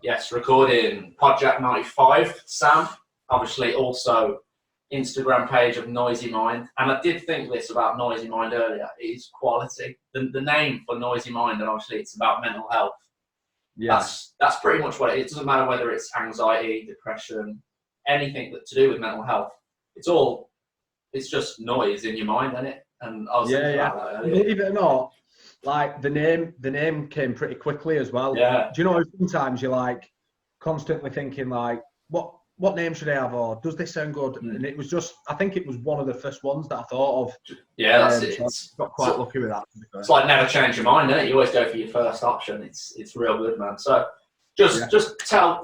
Yes, recording PodJack95, Sam. Obviously, also Instagram page of Noizy Mind. And I did think this about Noizy Mind earlier. It is quality. The name for Noizy Mind, and obviously it's about mental health. Yeah. That's pretty much what it doesn't matter whether it's anxiety, depression, anything that to do with mental health. It's just noise in your mind, isn't it? And I was thinking about that earlier. Believe it or not, like the name came pretty quickly as well. Yeah. Do you know sometimes you're like constantly thinking like, what name should I have, or does this sound good? And it was just, I think it was one of the first ones that I thought of. Yeah, that's it. So I got quite lucky with that. It's like never change your mind, isn't it? You always go for your first option. It's real good, man. So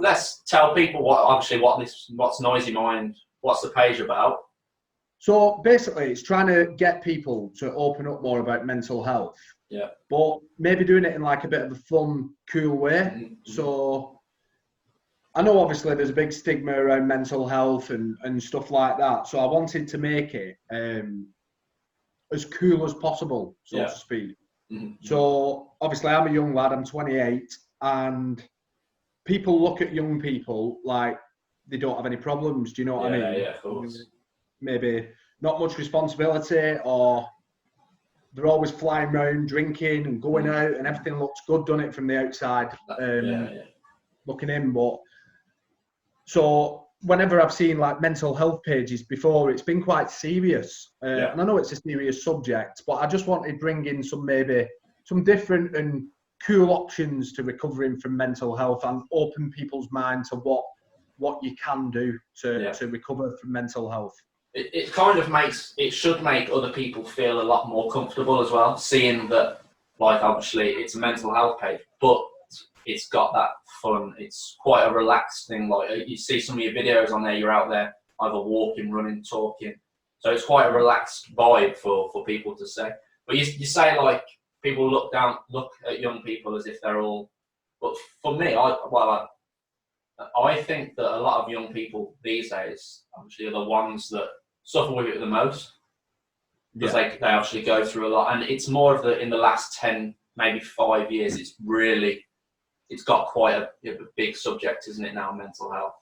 let's tell people what's Noizy Mind, what's the page about. So basically, it's trying to get people to open up more about mental health. Yeah. But maybe doing it in like a bit of a fun, cool way. Mm-hmm. So I know obviously there's a big stigma around mental health and stuff like that. So I wanted to make it as cool as possible, so to speak. Mm-hmm. So obviously I'm a young lad, I'm 28, and people look at young people like they don't have any problems. Do you know what I mean? Yeah, of course. Maybe not much responsibility, or they're always flying around drinking and going out, and everything looks good, done it from the outside, looking in. But so whenever I've seen like mental health pages before, it's been quite serious, and I know it's a serious subject, but I just wanted to bring in some different and cool options to recovering from mental health and open people's mind to what you can do to recover from mental health. It kind of should make other people feel a lot more comfortable as well, seeing that, like, obviously it's a mental health page, but it's got that fun, it's quite a relaxed thing. Like, you see some of your videos on there, you're out there either walking, running, talking. So it's quite a relaxed vibe for people to say. But you say, like, people look at young people as if they're all, but for me, I think that a lot of young people these days actually are the ones that suffer with it the most, because they actually go through a lot, and it's more of in the last 10, maybe 5 years, it's got quite a big subject, isn't it now, mental health?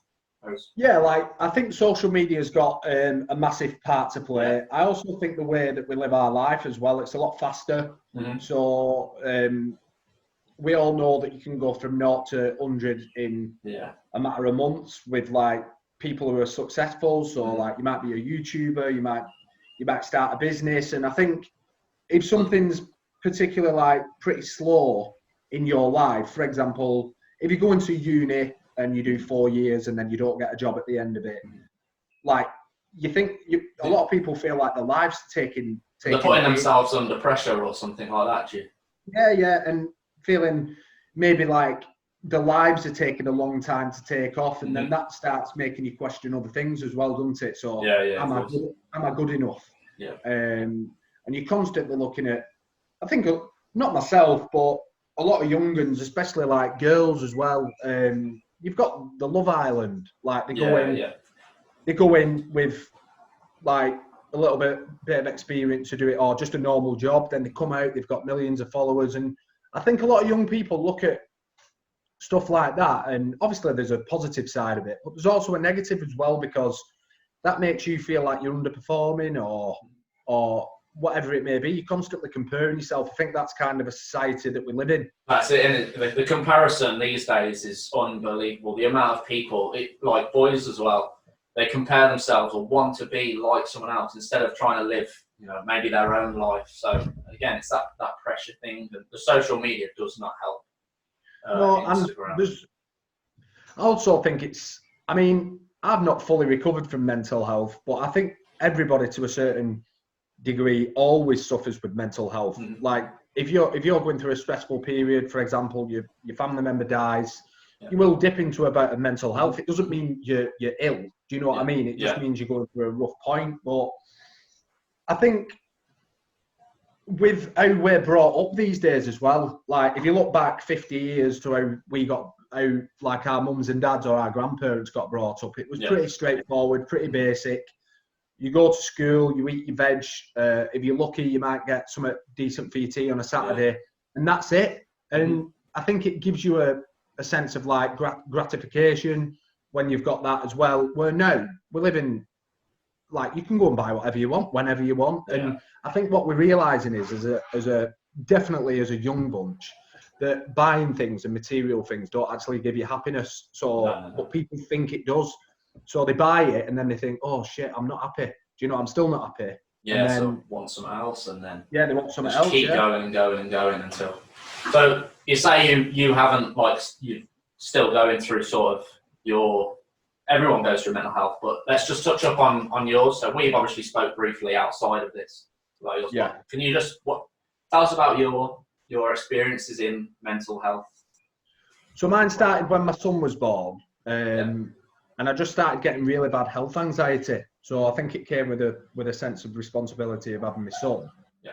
Yeah, like I think social media's got a massive part to play. I also think the way that we live our life as well, it's a lot faster. Mm-hmm. So we all know that you can go from 0 to 100 in a matter of months with like people who are successful. So like you might be a YouTuber, you might start a business, and I think if something's particularly like pretty slow in your life, for example, if you go into uni and you do 4 years and then you don't get a job at the end of it, like a lot of people feel like their lives taking they're putting themselves under pressure or something like that, do you? Yeah, and feeling maybe like the lives are taking a long time to take off, and then that starts making you question other things as well, doesn't it? So am I good enough? Yeah. And you're constantly looking at, I think, not myself, but a lot of young uns, especially like girls as well. You've got the Love Island, like they go in with like a little bit of experience to do it, or just a normal job. Then they come out, they've got millions of followers, and I think a lot of young people look at stuff like that, and obviously there's a positive side of it, but there's also a negative as well, because that makes you feel like you're underperforming or whatever it may be. You're constantly comparing yourself. I think that's kind of a society that we live in. That's it, and the comparison these days is unbelievable. The amount of people, like boys as well, they compare themselves or want to be like someone else instead of trying to live, maybe their own life. So again, it's that pressure thing. The social media does not help. And I also think I've not fully recovered from mental health, but I think everybody to a certain degree always suffers with mental health. Mm-hmm. Like if you're going through a stressful period, for example, your family member dies, you will dip into about a mental health. It doesn't mean you're ill. Do you know what I mean? It just means you're going through a rough point. But I think with how we're brought up these days as well, like if you look back 50 years to how like our mums and dads or our grandparents got brought up, it was pretty straightforward, pretty basic. You go to school, you eat your veg. If you're lucky, you might get something decent for your tea on a Saturday, and that's it. And I think it gives you a sense of like gratification when you've got that as well. Where no, we're living like you can go and buy whatever you want whenever you want, and I think what we're realizing is definitely as a young bunch, that buying things and material things don't actually give you happiness. So, but people think it does. So they buy it and then they think, oh shit, I'm not happy. Do you know, I'm still not happy. Yeah, and then, so want something else, and then they want something else. Keep going and going and going until. So you say you haven't, like, you're still going through sort of your. Everyone goes through mental health, but let's just touch up on yours. So we've obviously spoke briefly outside of this about yours. Yeah. Can you just tell us about your experiences in mental health? So mine started when my son was born, and I just started getting really bad health anxiety. So I think it came with a sense of responsibility of having my son. Yeah.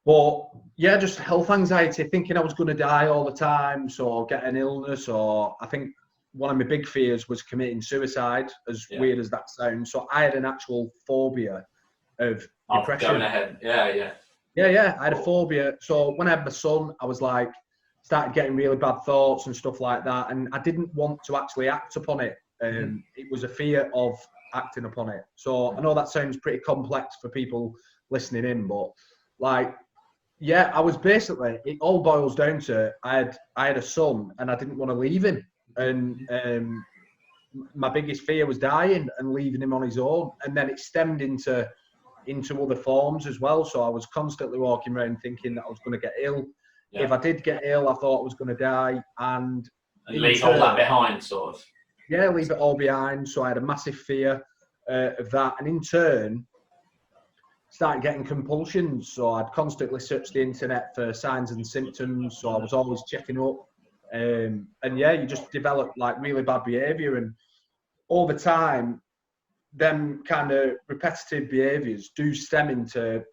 But yeah, just health anxiety, thinking I was going to die all the time, so get an illness, or I think one of my big fears was committing suicide, as weird as that sounds. So I had an actual phobia of depression. Going ahead. Yeah. Yeah, I had a phobia. So when I had my son, I was like, started getting really bad thoughts and stuff like that. And I didn't want to actually act upon it. It was a fear of acting upon it. So I know that sounds pretty complex for people listening in, but like, yeah, I was basically, it all boils down to, I had a son and I didn't want to leave him. And my biggest fear was dying and leaving him on his own. And then it stemmed into other forms as well. So I was constantly walking around thinking that I was going to get ill. Yeah. If I did get ill, I thought I was going to die. And leave all that behind, sort of. Yeah, leave it all behind. So I had a massive fear of that. And in turn, started getting compulsions. So I'd constantly search the internet for signs and symptoms. So I was always checking up. And yeah, you just develop like really bad behaviour. And over time, them kind of repetitive behaviours do stem into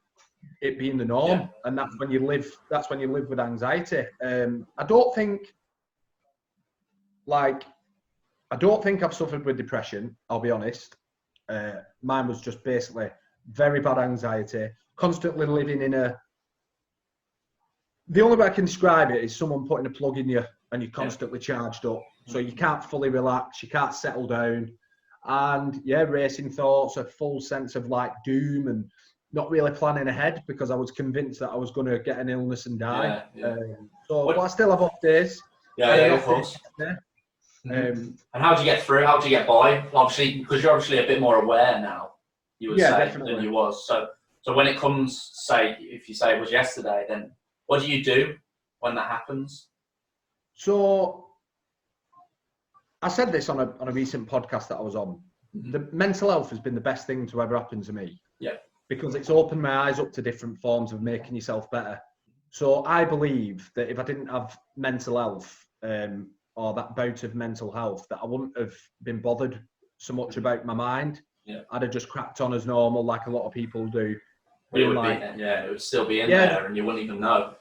it being the norm, and that's when you live with anxiety. I don't think I've suffered with depression, I'll be honest. Mine was just basically very bad anxiety, constantly living in the only way I can describe it is someone putting a plug in you and you're constantly charged up, so you can't fully relax, you can't settle down. And racing thoughts, a full sense of like doom, and not really planning ahead because I was convinced that I was going to get an illness and die. But I still have off days. Of course. And how do you get through? How do you get by? Obviously, because you're obviously a bit more aware now, you would say, definitely, than you was. So when it comes, say, if you say it was yesterday, then what do you do when that happens? So I said this on a recent podcast that I was on. The mental health has been the best thing to ever happen to me. Yeah. Because it's opened my eyes up to different forms of making yourself better. So I believe that if I didn't have mental health, or that bout of mental health, that I wouldn't have been bothered so much about my mind. Yeah. I'd have just cracked on as normal, like a lot of people do. It would still be in there, and you wouldn't even know.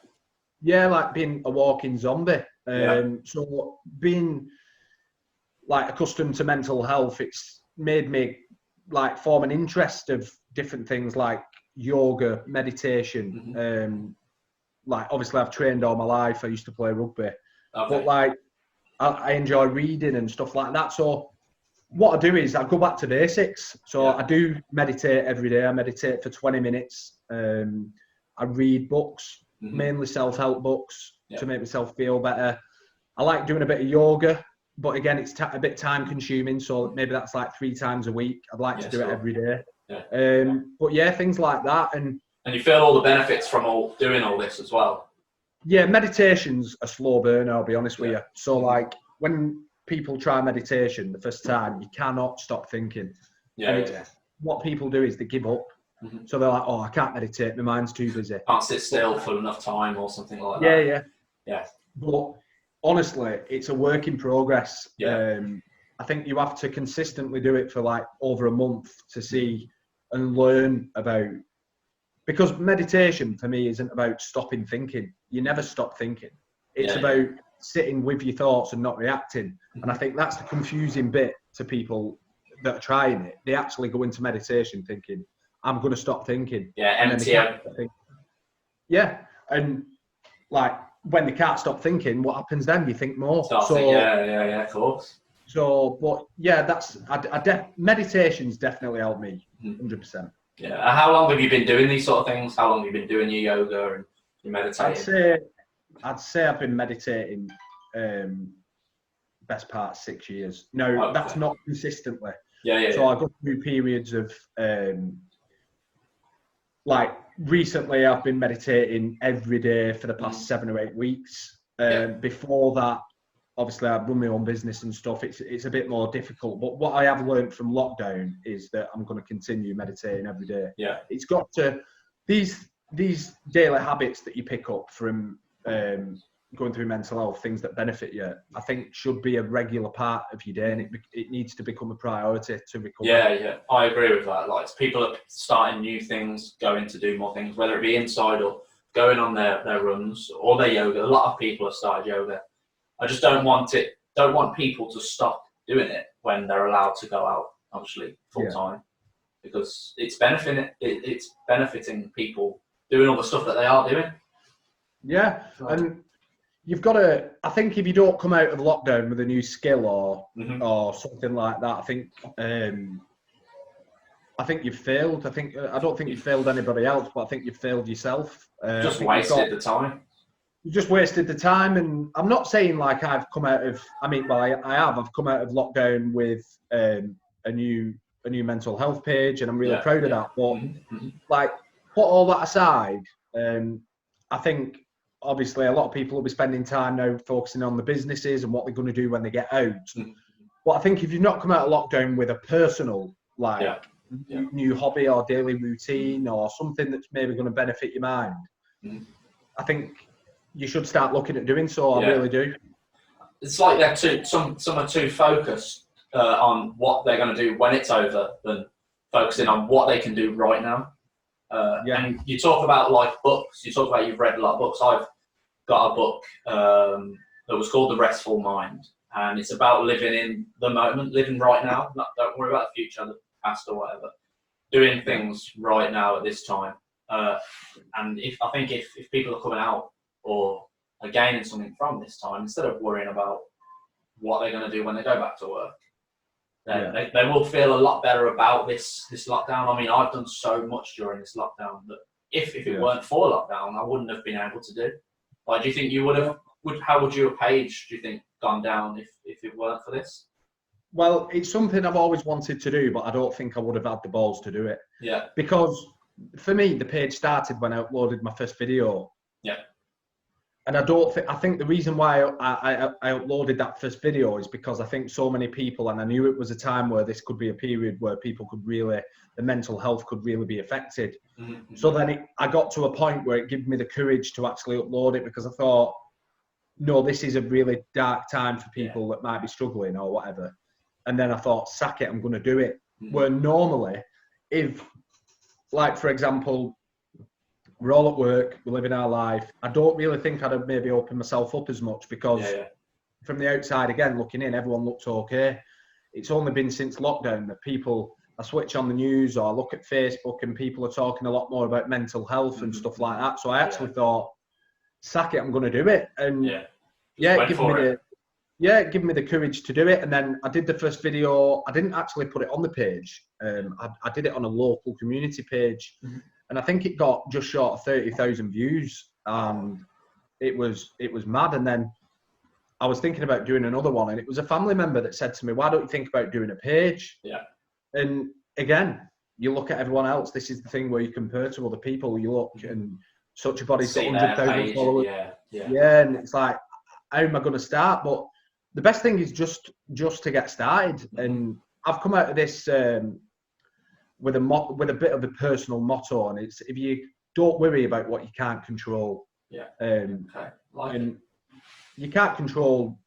Yeah, like being a walking zombie. So being like accustomed to mental health, it's made me like form an interest of different things like yoga, meditation. Like obviously I've trained all my life. I used to play rugby, but like I enjoy reading and stuff like that. So what I do is I go back to basics. So I do meditate every day. I meditate for 20 minutes. I read books, mainly self-help books to make myself feel better. I like doing a bit of yoga, but again, it's a bit time consuming. So maybe that's like 3 times a week. I'd like to do it every day. But yeah, things like that. And you feel all the benefits from doing all this as well. Yeah, meditation's a slow burn, I'll be honest with you. So like when people try meditation the first time, you cannot stop thinking. What people do is they give up. So they're like, oh, I can't meditate, my mind's too busy. Can't sit still for enough time or something like that. Yeah. But honestly, it's a work in progress. I think you have to consistently do it for like over a month to see and learn about, because meditation for me isn't about stopping thinking. You never stop thinking. It's about sitting with your thoughts and not reacting. And I think that's the confusing bit to people that are trying it. They actually go into meditation thinking, I'm going to stop thinking. Empty out. Yeah. And like when they can't stop thinking, what happens then? You think more. Yeah, of course. So, but yeah, meditation's definitely helped me, 100%. Yeah. How long have you been doing these sort of things? How long have you been doing your yoga and your meditating? I'd say I've been meditating best part of 6 years. No, that's not consistently. So I go through periods of like recently I've been meditating every day for the past 7 or 8 weeks. Before that, obviously I run my own business and stuff. It's a bit more difficult. But what I have learned from lockdown is that I'm going to continue meditating every day. Yeah. It's got to these daily habits that you pick up from going through mental health, things that benefit you, I think should be a regular part of your day, and it needs to become a priority to recover. Yeah, I agree with that. Like, people are starting new things, going to do more things, whether it be inside or going on their runs or their yoga. A lot of people have started yoga. I just don't want people to stop doing it when they're allowed to go out, obviously, full time, because it's benefiting people doing all the stuff that they are doing. Yeah, and you've got to. I think if you don't come out of lockdown with a new skill or something like that, I think you've failed. I don't think you've failed anybody else, but I think you've failed yourself. Just wasted the time. You just wasted the time, and I'm not saying like I've come out of. I mean, well, I have. I've come out of lockdown with a new mental health page, and I'm really proud of that. But like, put all that aside, I think obviously a lot of people will be spending time now focusing on the businesses and what they're going to do when they get out. But I think if you've not come out of lockdown with a personal new hobby or daily routine or something that's maybe going to benefit your mind, I think you should start looking at doing so. I really do. It's like some are too focused on what they're going to do when it's over than focusing on what they can do right now. And you talk about like books. You talk about you've read a lot of books. I've got a book that was called The Restful Mind, and it's about living in the moment, living right now. Don't worry about the future, the past, or whatever. Doing things right now at this time. And if people are coming out or are gaining something from this time, instead of worrying about what they're going to do when they go back to work, then they will feel a lot better about this lockdown. I mean, I've done so much during this lockdown that if it weren't for lockdown, I wouldn't have been able to do. Like, do you think you would have? How would your page, do you think, gone down if it weren't for this? Well, it's something I've always wanted to do, but I don't think I would have had the balls to do it. Yeah. Because for me, the page started when I uploaded my first video. Yeah. And I think the reason why I uploaded that first video is because I think so many people, and I knew it was a time where this could be a period where people could really, the mental health could really be affected. So then I got to a point where it gave me the courage to actually upload it, because I thought, no, this is a really dark time for people that might be struggling or whatever. And then I thought, sack it, I'm going to do it. Where normally, if, like, for example, we're all at work, we're living our life, I don't really think I'd have maybe opened myself up as much, because from the outside, again, looking in, everyone looks okay. It's only been since lockdown that I switch on the news or I look at Facebook and people are talking a lot more about mental health and stuff like that. So I actually thought, sack it, I'm going to do it. And it gave me the courage to do it. And then I did the first video. I didn't actually put it on the page. I did it on a local community page. And I think it got just short of 30,000 views. It was mad. And then I was thinking about doing another one, and it was a family member that said to me, why don't you think about doing a page? Yeah. And again, you look at everyone else. This is the thing where you compare to other people. You look, and such a body's got 100,000 followers. And it's like, how am I going to start? But the best thing is just to get started. And I've come out of this with a bit of a personal motto, and it's, if you don't worry about what you can't control. And you can't control,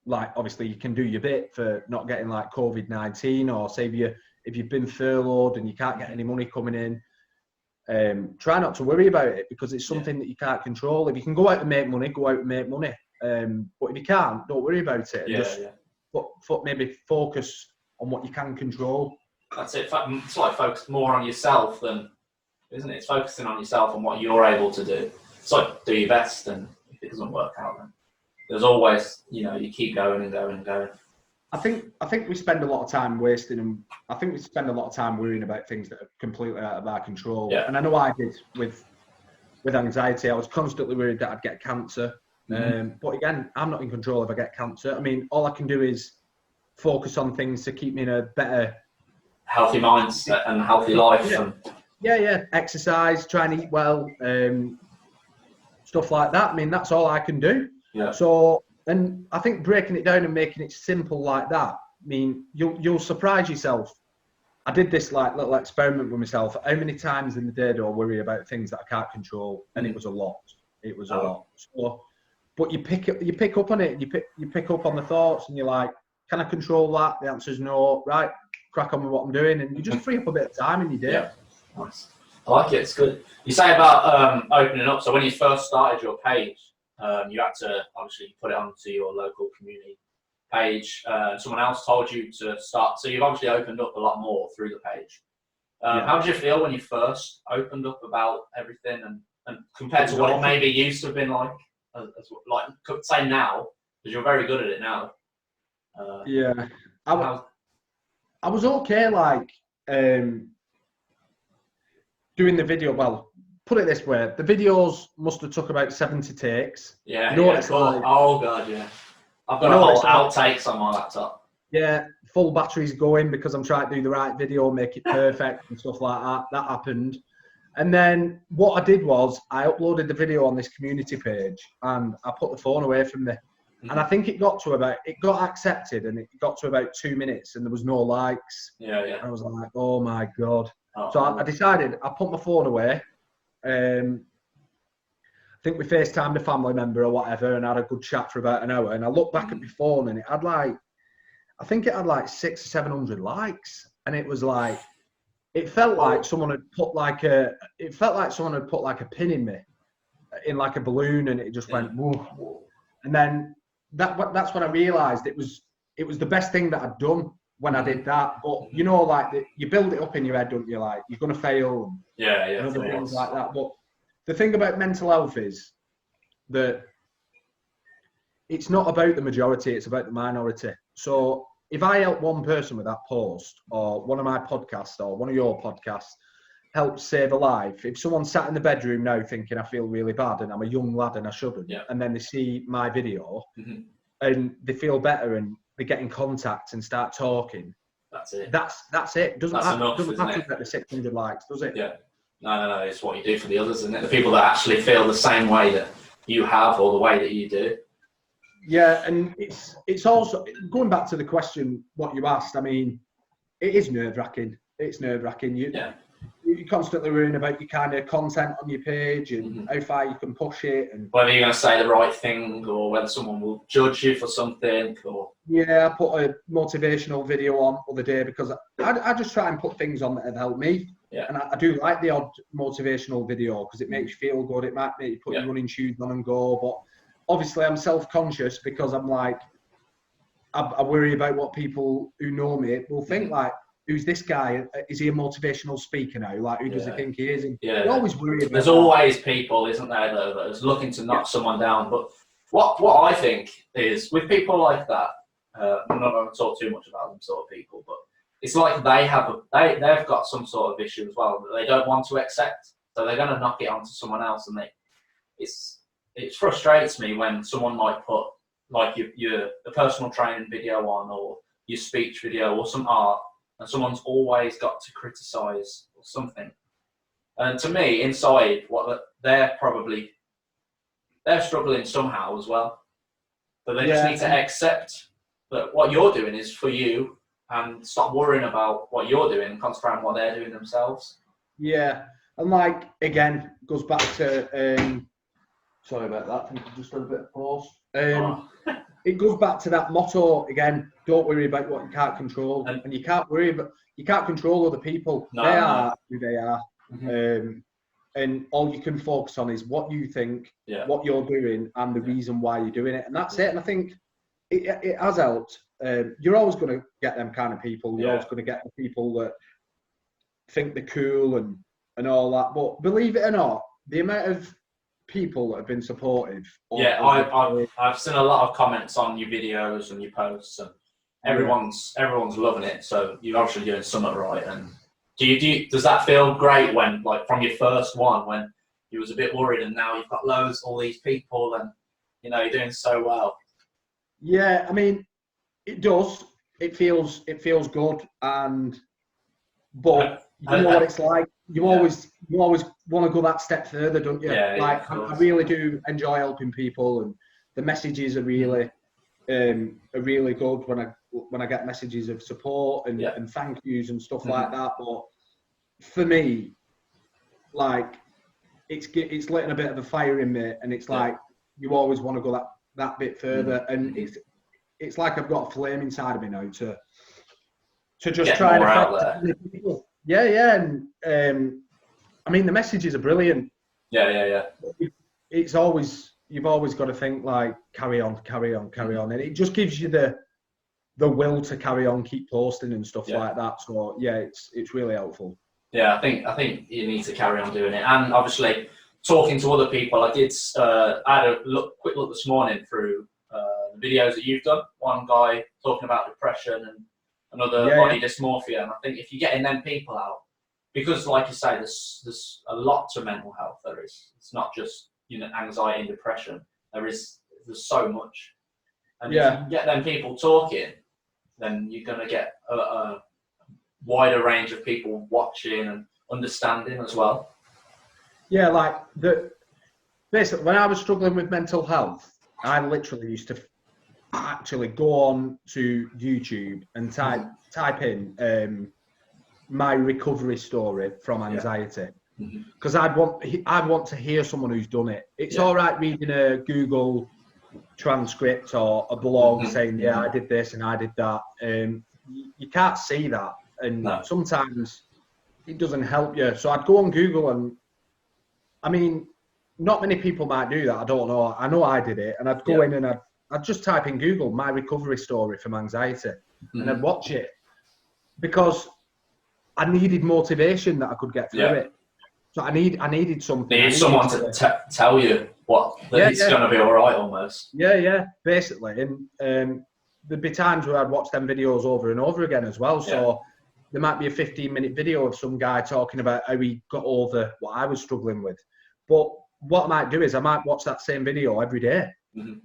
like, obviously you can do your bit for not getting like COVID-19, or say if you've been furloughed and you can't get any money coming in, try not to worry about it, because it's something that you can't control. If you can go out and make money, go out and make money. But if you can't, don't worry about it. Maybe focus on what you can control. That's it. It's like focus more on yourself than, isn't it? It's focusing on yourself and what you're able to do. it's like do your best, and if it doesn't work out, then there's always, you know, you keep going and going and going. I think we spend a lot of time wasting them. I think we spend a lot of time worrying about things that are completely out of our control. Yeah. And I know I did with anxiety. I was constantly worried that I'd get cancer. But again, I'm not in control if I get cancer. I mean, all I can do is focus on things to keep me in a better, healthy mindset and healthy life. Yeah. Exercise, try and eat well, stuff like that. I mean, that's all I can do. Yeah. So, and I think breaking it down and making it simple like that, I mean, you'll surprise yourself. I did this like little experiment with myself. How many times in the day do I worry about things that I can't control? And it was a lot. It was a lot. So, but you pick up on it. You pick up on the thoughts, and you're like, can I control that? The answer's no. Right, crack on with what I'm doing, and you just free up a bit of time in your day. Yeah. Nice. I like it. It's good. You say about opening up. So when you first started your page, you had to obviously put it onto your local community page. Someone else told you to start. So you've obviously opened up a lot more through the page. How did you feel when you first opened up about everything, and compared to what it maybe used to have been like? Like say now, because you're very good at it now. I was okay, like doing the video. Well, put it this way: the videos must have took about 70 takes. Yeah, you know what it's like. Oh god, yeah. I've got a whole outtakes on my laptop. Yeah, full batteries going because I'm trying to do the right video, make it perfect and stuff like that. That happened. And then what I did was I uploaded the video on this community page and I put the phone away from me. And I think it got accepted and it got to about 2 minutes and there was no likes. Yeah. And I was like, oh my God. So I decided I put my phone away. I think we FaceTimed a family member or whatever and had a good chat for about an hour. And I looked back at my phone and it had like 600 or 700 likes. And it was like, it felt like someone had put like a pin in me, in like a balloon, and it just went whoa. And then that's when I realised it was the best thing that I'd done when I did that. But you know, like you build it up in your head, don't you? Like you're gonna fail. And other things like that. But the thing about mental health is that it's not about the majority; it's about the minority. So if I help one person with that post, or one of my podcasts, or one of your podcasts, helps save a life. If someone sat in the bedroom now thinking I feel really bad and I'm a young lad and I shouldn't, and then they see my video and they feel better and they get in contact and start talking, that's it. That's it. Doesn't have to get the 600 likes, does it? Yeah. No. It's what you do for the others, isn't it? The people that actually feel the same way that you have, or the way that you do. Yeah, and it's also going back to the question what you asked. I mean, it is nerve-wracking. It's nerve-wracking. You're constantly worrying about your kind of content on your page and how far you can push it, and whether you're going to say the right thing or whether someone will judge you for something. I put a motivational video on the other day because I just try and put things on that have helped me. Yeah. And I do like the odd motivational video because it makes you feel good. It might make you put your running shoes on and go, but obviously I'm self-conscious because I'm like, I worry about what people who know me will think, like, who's this guy? Is he a motivational speaker now? Like, who does he think he is? And you always worry about There's always people, isn't there, that are looking to knock someone down. But what I think is, with people like that, I'm not going to talk too much about them sort of people, but it's like they've got some sort of issue as well that they don't want to accept. So they're going to knock it onto someone else, and it frustrates me when someone might put like your personal training video on, or your speech video, or some art, and someone's always got to criticize or something. And to me, inside, they're struggling somehow as well. But they just need to accept that what you're doing is for you, and stop worrying about what you're doing and concentrate on what they're doing themselves. Yeah, and like again, goes back to sorry about that. I think I just done a bit of pause. It goes back to that motto again. Don't worry about what you can't control, and you can't control other people. They are who they are, and all you can focus on is what you think, what you're doing, and the reason why you're doing it, and that's it. And I think it has helped. You're always going to get them kind of people. You're always going to get the people that think they're cool and all that. But believe it or not, the amount of people that have been supportive. Yeah, I've seen a lot of comments on your videos and your posts, and everyone's loving it. So you're obviously doing something right. And does that feel great when, like, from your first one, when you was a bit worried, and now you've got all these people, and you're doing so well? Yeah, I mean, it does. It feels good, but you know what it's like. You always want to go that step further, don't you? Yeah, I really do enjoy helping people, and the messages are really good when I get messages of support and thank yous and stuff like that. But for me, like, it's litting a bit of a fire in me, and it's like you always want to go that bit further, and it's like I've got a flame inside of me now to just get try and affect people. Yeah, and I mean, the messages are brilliant. Yeah. It's always, you've always got to think, like, carry on, and it just gives you the will to carry on, keep posting and stuff like that. So yeah, it's really helpful. Yeah, I think you need to carry on doing it, and obviously talking to other people. I had a quick look this morning through the videos that you've done. One guy talking about depression and another body dysmorphia, and I think if you're getting them people out, because like you say, there's a lot to mental health. There is. It's not just anxiety and depression. There's so much, and if you can get them people talking, then you're gonna get a wider range of people watching and understanding as well. Yeah, like basically, when I was struggling with mental health, I literally used to actually go on to YouTube and type in my recovery story from anxiety, because I'd want to hear someone who's done it. It's all right reading a Google transcript or a blog saying, I did this and I did that. You can't see that, and sometimes it doesn't help you. So I'd go on Google, and I mean, not many people might do that. I don't know. I know I did it, and I'd go in and I'd just type in Google my recovery story from anxiety, and I'd watch it, because I needed motivation that I could get through it. So I needed something. You need someone to tell you that it's going to be all right, almost. Yeah, basically. And there'd be times where I'd watch them videos over and over again as well. So there might be a 15-minute video of some guy talking about how he got over what I was struggling with. But what I might do is I might watch that same video every day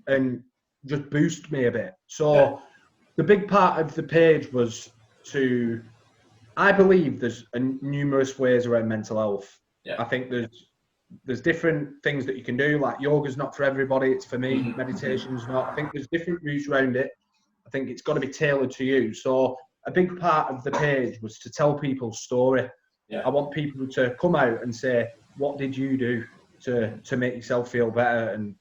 and just boost me a bit. So the big part of the page was I believe there's numerous ways around mental health. I think there's different things that you can do. Like, yoga's not for everybody. It's for me. Meditation's not. I think there's different routes around it. I think it's got to be tailored to you. So a big part of the page was to tell people's story. I want people to come out and say, what did you do to make yourself feel better? And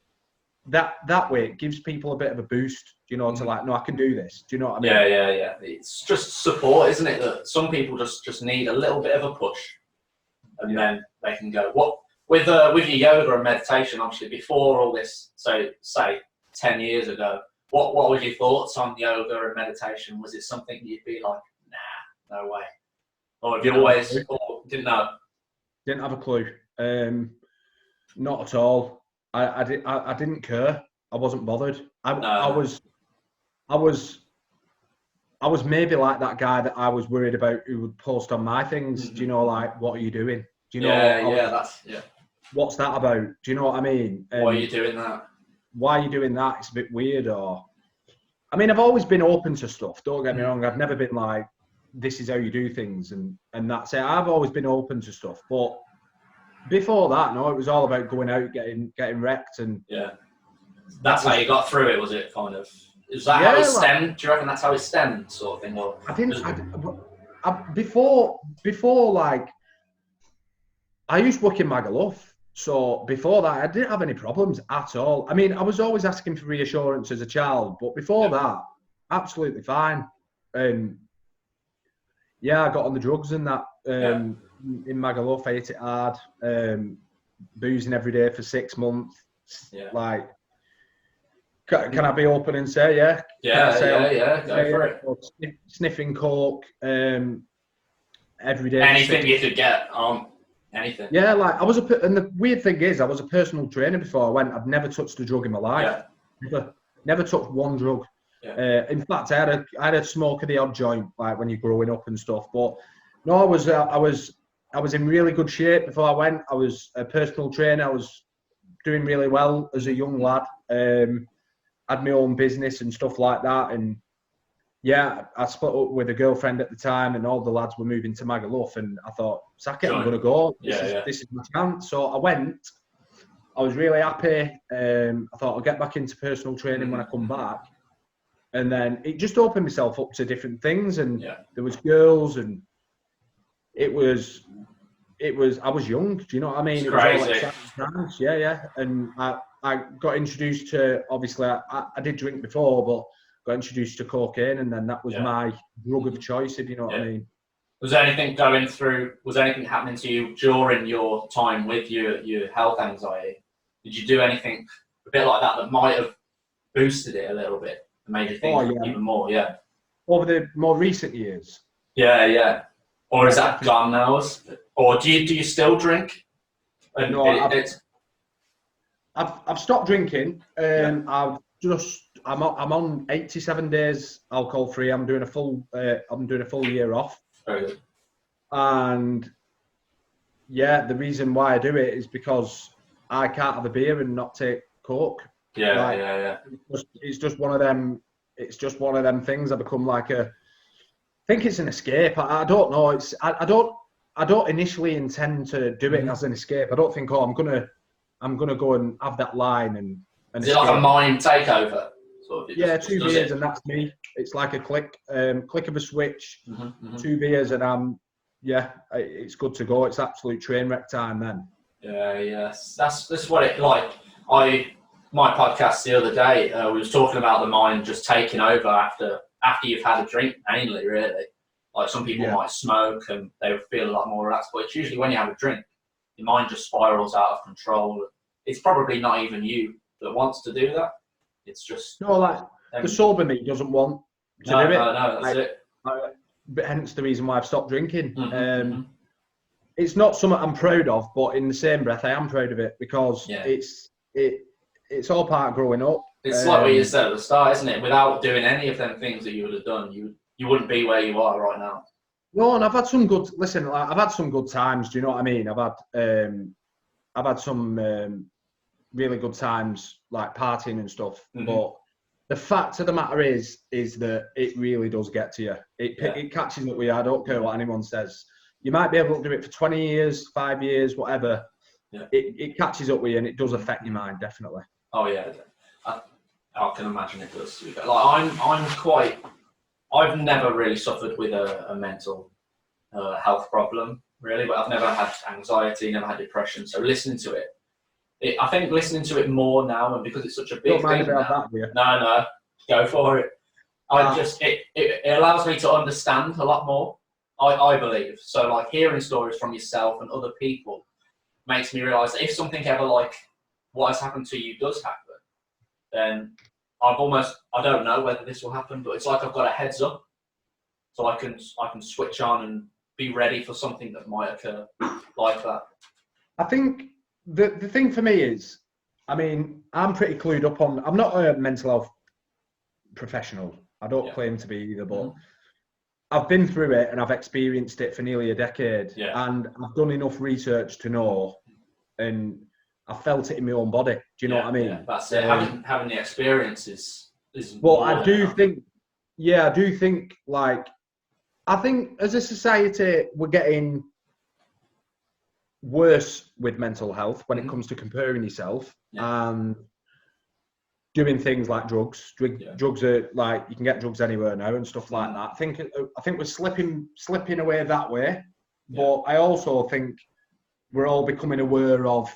that way it gives people a bit of a boost, to like, no, I can do this. Do you know what I mean? Yeah. It's just support, isn't it? That some people just need a little bit of a push, and then they can go. What with your yoga and meditation, obviously, before all this, so say 10 years ago, what were your thoughts on yoga and meditation? Was it something you'd be like, nah, no way? Or have you always didn't know? Didn't have a clue. Not at all. I didn't care. I wasn't bothered. I was maybe like that guy that I was worried about who would post on my things. Do you know, like, what are you doing? Do you know? What's that about? Do you know what I mean? Why are you doing that? Why are you doing that? It's a bit weird. Or, I mean, I've always been open to stuff. Don't get me wrong. I've never been like, this is how you do things, and that's it. I've always been open to stuff, but before that, no, it was all about going out, getting wrecked, and that's how you got through it. Was it kind of? Is that how it stemmed? Do you reckon that's how it stemmed, sort of thing? Or I think before, like, I used to work in Magaluf, so before that, I didn't have any problems at all. I mean, I was always asking for reassurance as a child, but before that, absolutely fine. And I got on the drugs and that. In Magaluf, I ate it hard, boozing every day for 6 months. Like, can I be open and say, go for it. Sniffing coke every day. Anything you could get on. anything. Yeah, like and the weird thing is, I was a personal trainer before I went. I'd never touched a drug in my life. Yeah. Never touched one drug. Yeah. In fact, I had a smoke of the odd joint, like when you're growing up and stuff. But no, I was in really good shape before I went. I was a personal trainer. I was doing really well as a young lad. Had my own business and stuff like that. And yeah, I split up with a girlfriend at the time, and all the lads were moving to Magaluf, and I thought, sack it, I'm going to go. This is my chance. So I went. I was really happy. I thought I'll get back into personal training when I come back. And then it just opened myself up to different things, and there was girls, and I was young. Do you know what I mean? It was crazy. All exciting times. Yeah. And I got introduced to, obviously, I did drink before, but got introduced to cocaine, and then that was my drug of choice, if you know what I mean. Was anything happening to you during your time with your health anxiety? Did you do anything a bit like that might have boosted it a little bit and made you think even more? Yeah. Over the more recent years. Yeah. Or is that gone now? Or do you still drink? And no, I've stopped drinking. I'm on 87 days alcohol free. I'm doing a full year off. Very good. And the reason why I do it is because I can't have a beer and not take coke. Yeah. It's just one of them. It's just one of them things. I become like I think it's an escape. I don't know. I don't initially intend to do it as an escape. I don't think, I'm gonna go and have that line and is it like a mind takeover? Sort of, 2 beers and that's me. It's like a click of a switch. 2 beers and it's good to go. It's absolute train wreck time then. Yes. That's what it like. My podcast the other day, we was talking about the mind just taking over after you've had a drink, mainly, really. Like some people might smoke and they would feel a lot more relaxed, but it's usually when you have a drink, your mind just spirals out of control. It's probably not even you that wants to do that. It's just the sober me doesn't want to do it. No, that's it. But hence the reason why I've stopped drinking. It's not something I'm proud of, but in the same breath, I am proud of it because it's all part of growing up. It's like what you said at the start, isn't it? Without doing any of them things that you would have done, you wouldn't be where you are right now. No, and I've had some good. Listen, I've had some good times. Do you know what I mean? I've had some really good times, like partying and stuff. But the fact of the matter is that it really does get to you. It catches up with you. I don't care what anyone says. You might be able to do it for 20 years, 5 years, whatever. Yeah. It catches up with you and it does affect your mind, definitely. Oh yeah, I can imagine it does. Like I've never really suffered with a mental health problem, really, but I've never had anxiety, never had depression. So listening to it, I think listening to it more now, and because it's such a big thing now, no, go for it. It allows me to understand a lot more, I believe. So like hearing stories from yourself and other people makes me realise that if something ever like what has happened to you does happen, then I don't know whether this will happen, but it's like I've got a heads up, so I can switch on and be ready for something that might occur like that. I think the thing for me is, I mean, I'm pretty clued up on. I'm not a mental health professional. I don't claim to be either, but I've been through it and I've experienced it for nearly a decade, and I've done enough research to know, and I felt it in my own body. Do you know what I mean? Yeah, that's it. Having the experience is. Well, I do think, like, I think as a society we're getting worse with mental health when it comes to comparing yourself and doing things like drugs. Drugs are like, you can get drugs anywhere now and stuff like that. I think we're slipping away that way, but I also think we're all becoming aware of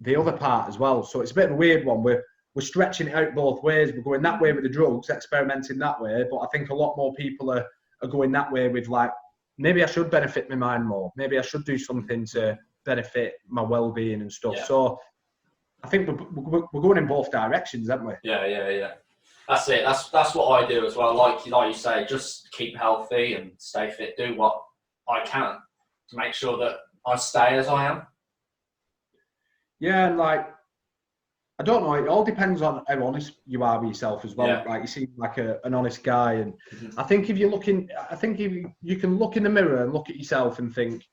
the other part as well. So it's a bit of a weird one. We're stretching it out both ways. We're going that way with the drugs, experimenting that way, but I think a lot more people are going that way with like, maybe I should benefit my mind more. Maybe I should do something to benefit my well-being and stuff. Yeah. So I think we're going in both directions, aren't we? Yeah. That's it. That's what I do as well. Like you say, just keep healthy and stay fit. Do what I can to make sure that I stay as I am. Yeah, and like, I don't know. It all depends on how honest you are with yourself as well. Yeah. Like, you seem like an honest guy, and I think if you can look in the mirror and look at yourself and think,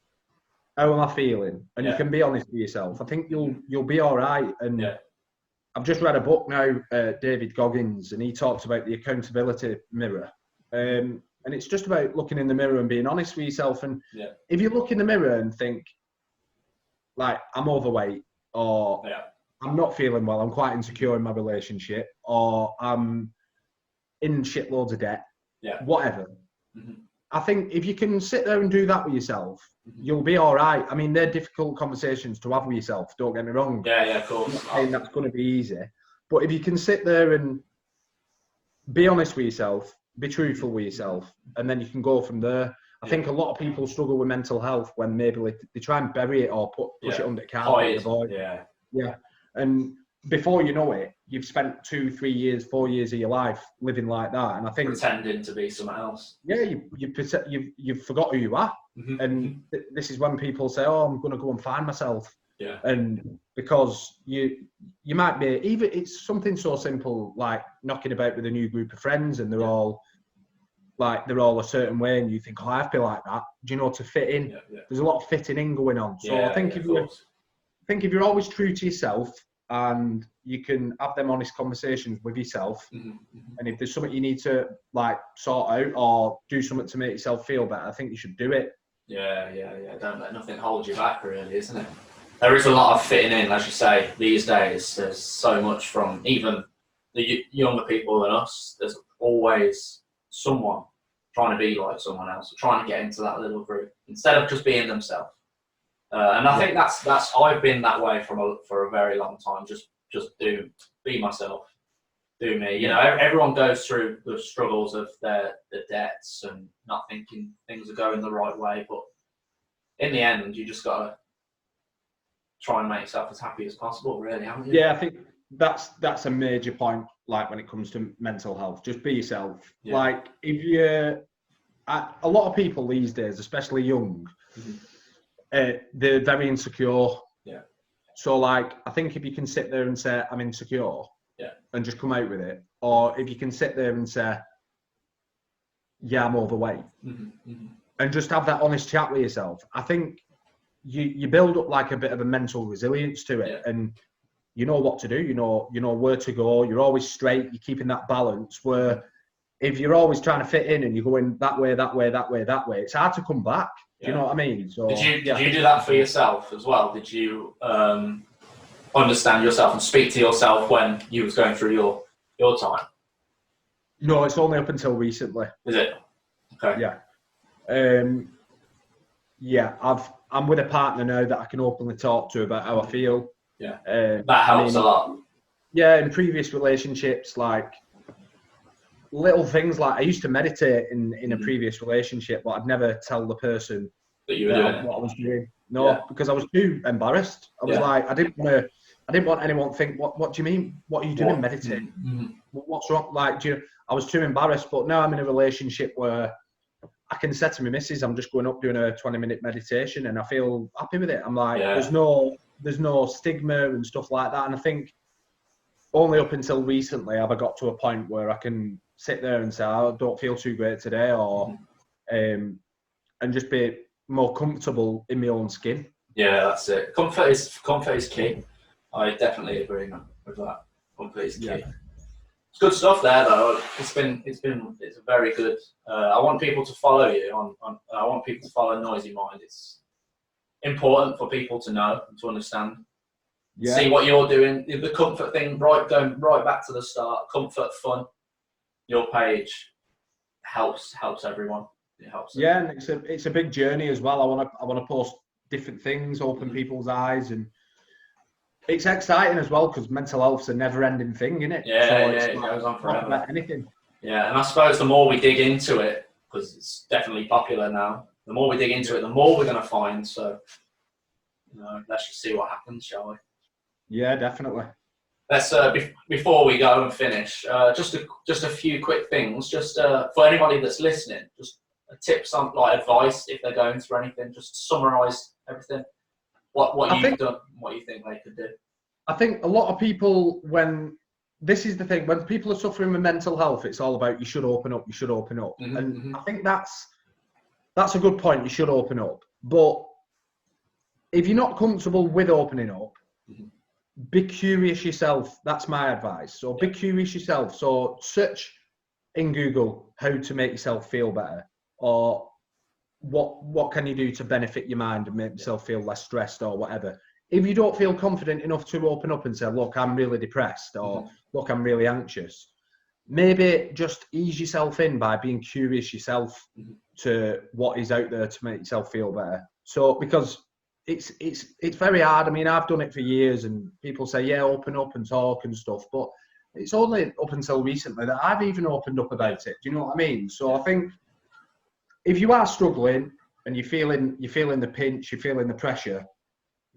how am I feeling? And you can be honest with yourself. I think you'll be all right. And I've just read a book now, David Goggins, and he talks about the accountability mirror. And it's just about looking in the mirror and being honest with yourself. And if you look in the mirror and think, like, I'm overweight, or I'm not feeling well, I'm quite insecure in my relationship, or I'm in shitloads of debt, whatever. I think if you can sit there and do that with yourself, you'll be all right. I mean, they're difficult conversations to have with yourself, don't get me wrong. Yeah, of course. I'm not saying that's going to be easy. But if you can sit there and be honest with yourself, be truthful with yourself, and then you can go from there. I think a lot of people struggle with mental health when maybe they try and bury it or push it under the carpet. Yeah. And before you know it, you've spent 2, 3 years, 4 years of your life living like that. And I think pretending to be someone else. Yeah, you've forgot who you are. And this is when people say, "Oh, I'm going to go and find myself." Yeah. And because you might be, even it's something so simple like knocking about with a new group of friends, and they're all a certain way, and you think, "Oh, I have to be like that." Do you know, to fit in? There's a lot of fitting in going on. So I think if you're always true to yourself, and you can have them honest conversations with yourself, and if there's something you need to like sort out or do something to make yourself feel better, I think you should do it. Yeah. Don't let nothing hold you back, really, isn't it? There is a lot of fitting in, as you say, these days. There's so much from even the younger people than us. There's always someone trying to be like someone else, or trying to get into that little group instead of just being themselves. And I think that's I've been that way for a very long time. Just be myself, do me. You know, everyone goes through the struggles of the debts and not thinking things are going the right way. But in the end, you just gotta try and make yourself as happy as possible, really, haven't you? Yeah, I think that's a major point. Like when it comes to mental health, just be yourself. Yeah. Like a lot of people these days, especially young. They're very insecure. Yeah. So like, I think if you can sit there and say, I'm insecure, and just come out with it, or if you can sit there and say, yeah, I'm overweight, and just have that honest chat with yourself, I think you build up like a bit of a mental resilience to it, and you know what to do, you know where to go, you're always straight, you're keeping that balance, where if you're always trying to fit in and you're going that way, it's hard to come back. Do you know what I mean? So, did you do that for yourself as well? Did you understand yourself and speak to yourself when you was going through your time? No, it's only up until recently. Is it? Okay. Yeah. I'm with a partner now that I can openly talk to about how I feel. Yeah. That helps a lot. Yeah, in previous relationships, like little things like I used to meditate in a previous relationship, but I'd never tell the person that you were doing what I was doing. No, because I was too embarrassed. I was like, I didn't want anyone to think, what do you mean? What are you doing meditating? What's wrong? Like, I was too embarrassed. But now I'm in a relationship where I can say to my missus, I'm just going up doing a 20-minute meditation, and I feel happy with it. I'm like, there's no stigma and stuff like that. And I think only up until recently have I got to a point where I can sit there and say, I don't feel too great today, or and just be more comfortable in my own skin. Yeah, that's it. Comfort is key. I definitely agree with that. Comfort is key. Yeah. It's good stuff there, though. It's a very good. I want people to follow you on. I want people to follow Noizy Mind. It's important for people to know and to understand. Yeah. See what you're doing. The comfort thing, going right back to the start. Comfort, fun. Your page helps everyone. It helps. Yeah, and it's a big journey as well. I want to post different things, open people's eyes, and it's exciting as well because mental health's a never-ending thing, isn't it? Yeah, it goes on forever. About anything. Yeah, and I suppose the more we dig into it, because it's definitely popular now, the more we dig into it, the more we're going to find. So, let's just see what happens, shall we? Yeah, definitely. Let's before we go and finish, just a few quick things. Just for anybody that's listening, just tips on like advice if they're going through anything? Just summarise everything. What you've done, what you think they could do. I think a lot of people, this is the thing, when people are suffering with mental health, it's all about you should open up, you should open up. I think that's a good point, you should open up. But if you're not comfortable with opening up, be curious yourself. That's my advice. So be curious yourself. So search in Google how to make yourself feel better, or what can you do to benefit your mind and make yourself feel less stressed or whatever. If you don't feel confident enough to open up and say, look, I'm really depressed, or look, I'm really anxious, maybe just ease yourself in by being curious yourself to what is out there to make yourself feel better. So, because it's very hard. I mean, I've done it for years, and people say, yeah, open up and talk and stuff, but it's only up until recently that I've even opened up about it. Do you know what I mean? So I think if you are struggling and you're feeling the pinch, you're feeling the pressure,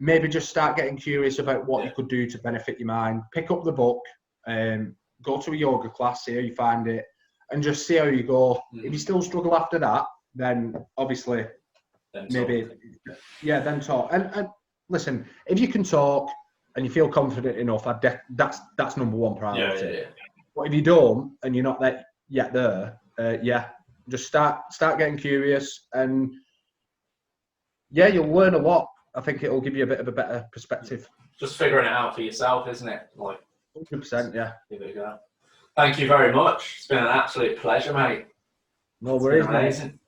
maybe just start getting curious about what you could do to benefit your mind. Pick up the book, go to a yoga class, see how you find it, and just see how you go. If you still struggle after that, then obviously then talk. And listen, if you can talk and you feel confident enough, that's number one priority. But if you don't and you're not yet there, just start getting curious, and you'll learn a lot. I think it'll give you a bit of a better perspective. Just figuring it out for yourself, isn't it? Like 100%, yeah. Give it a go. Thank you very much. It's been an absolute pleasure, mate. No worries, amazing.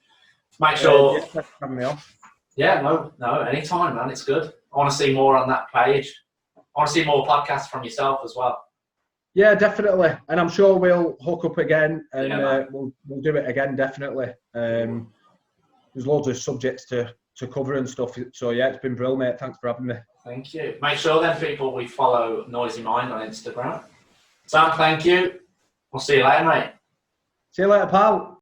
Mate. Make sure. Thanks for having me on. Yeah, no, anytime, man. It's good. I want to see more on that page. I want to see more podcasts from yourself as well. Yeah, definitely. And I'm sure we'll hook up again, and we'll do it again, definitely. There's loads of subjects to cover and stuff. So yeah, it's been brilliant, mate. Thanks for having me. Thank you. Make sure then, people, we follow Noizy Mind on Instagram. Sam, thank you. We'll see you later, mate. See you later, pal.